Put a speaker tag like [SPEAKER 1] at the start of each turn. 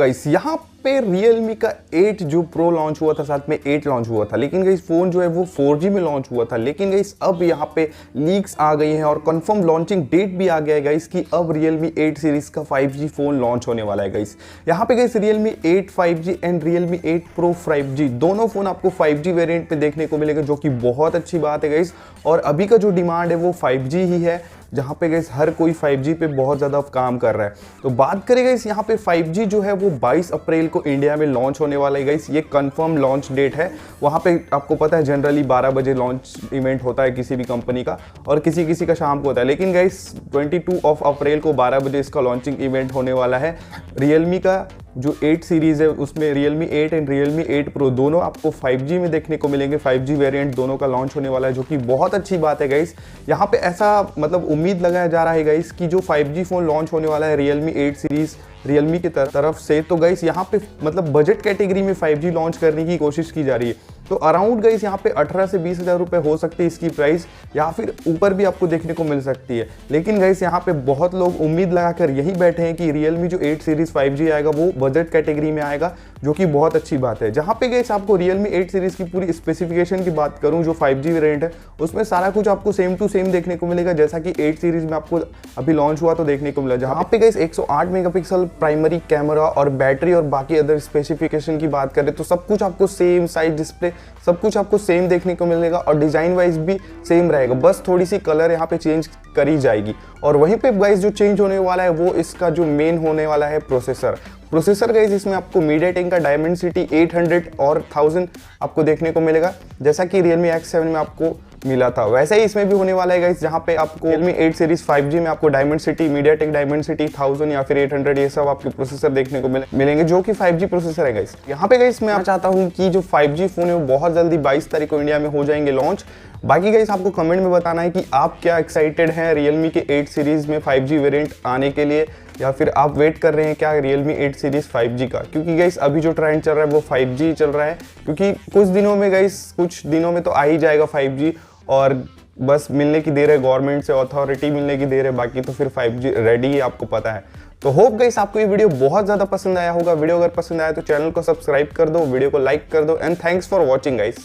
[SPEAKER 1] Guys यहाँ पे Realme का 8 जो प्रो लॉन्च हुआ था, साथ में 8 लॉन्च हुआ था, लेकिन गाइस फ़ोन जो है वो 4G में लॉन्च हुआ था। लेकिन गाइस अब यहाँ पे लीक्स आ गई हैं और कंफर्म लॉन्चिंग डेट भी आ गया है गाइस कि अब Realme 8 सीरीज़ का 5G फ़ोन लॉन्च होने वाला है गाइस। यहाँ पे guys Realme 8 5G and Realme 8 Pro 5G दोनों फ़ोन आपको 5G वेरिएंट में देखने को मिलेगा, जो कि बहुत अच्छी बात है गाइस। और अभी का जो डिमांड है वो 5G ही है, जहाँ पे गाइस हर कोई 5G पे बहुत ज़्यादा काम कर रहा है। तो बात करें गाइस यहाँ पे 5G जो है वो 22 अप्रैल को इंडिया में लॉन्च होने वाला है गाइस। ये कंफर्म लॉन्च डेट है। वहाँ पे आपको पता है जनरली 12 बजे लॉन्च इवेंट होता है किसी भी कंपनी का, और किसी किसी का शाम को होता है। लेकिन गाइस 22 ऑफ अप्रैल को 12 बजे इसका लॉन्चिंग इवेंट होने वाला है। Realme का जो 8 सीरीज़ है उसमें Realme 8 एंड Realme 8 Pro दोनों आपको 5G में देखने को मिलेंगे। 5G वेरिएंट दोनों का लॉन्च होने वाला है, जो कि बहुत अच्छी बात है गाइस। यहाँ पे ऐसा मतलब उम्मीद लगाया जा रहा है गाइस कि जो 5G फ़ोन लॉन्च होने वाला है Realme 8 सीरीज़ Realme की तरफ से, तो गाइस यहाँ पे मतलब बजट कैटेगरी में 5G लॉन्च करने की कोशिश की जा रही है। तो अराउंड गाइस यहाँ पे 18 से 20 हज़ार रुपये हो सकती है इसकी प्राइस, या फिर ऊपर भी आपको देखने को मिल सकती है। लेकिन गाइस यहाँ पे बहुत लोग उम्मीद लगाकर यही बैठे हैं कि Realme जो 8 सीरीज़ 5G आएगा वो बजट कैटेगरी में आएगा, जो कि बहुत अच्छी बात है। जहाँ पे गाइस आपको Realme 8 सीरीज़ की पूरी स्पेसिफिकेशन की बात करूँ, जो 5G वेरिएंट है उसमें सारा कुछ आपको सेम टू सेम देखने को मिलेगा, जैसा कि 8 सीरीज़ में आपको अभी लॉन्च हुआ तो देखने को मिला। जहाँ पे गाइस 108 मेगापिक्सल प्राइमरी कैमरा और बैटरी और बाकी अदर स्पेसिफिकेशन की बात करें तो सब कुछ आपको सेम, साइज डिस्प्ले सब कुछ आपको सेम देखने को मिलेगा, और डिज़ाइन वाइज भी सेम रहेगा। बस थोड़ी सी कलर यहाँ पे चेंज करी जाएगी। और वहीं पे गाइस जो चेंज होने वाला है वो इसका जो मेन होने वाला है प्रोसेसर गाइस। इसमें आपको मीडियाटेक का डायमेंसिटी 800 और 1000 आपको देखने को मिलेगा, जैसा कि Realme X7 में आपको मिला था, वैसे ही इसमें भी होने वाला है गाइस। जहाँ पे आपको Realme 8 सीरीज 5G में आपको डायमेंसिटी, मीडियाटेक डायमेंसिटी 1000 या फिर 800 ये सब आपके प्रोसेसर देखने को मिलेंगे, जो कि 5G प्रोसेसर है गाइस। यहाँ पे गाइस मैं चाहता हूँ कि जो 5G फोन है वो बहुत जल्दी 22 तारीख को इंडिया में हो जाएंगे लॉन्च। बाकी गाइस आपको कमेंट में बताना है कि आप क्या एक्साइटेड हैं Realme के 8 सीरीज में 5G वेरिएंट आने के लिए, या फिर आप वेट कर रहे हैं क्या Realme 8 सीरीज 5G का। क्योंकि गाइस अभी जो ट्रेंड चल रहा है वो 5G चल रहा है, क्योंकि कुछ दिनों में तो आ ही जाएगा 5G, और बस मिलने की देर है, गवर्नमेंट से अथॉरिटी मिलने की देर है, बाकी तो फिर 5G रेडी है, आपको पता है। तो होप गाइस आपको ये वीडियो बहुत ज़्यादा पसंद आया होगा। वीडियो अगर पसंद आया तो चैनल को सब्सक्राइब कर दो, वीडियो को लाइक कर दो, and thanks for watching guys.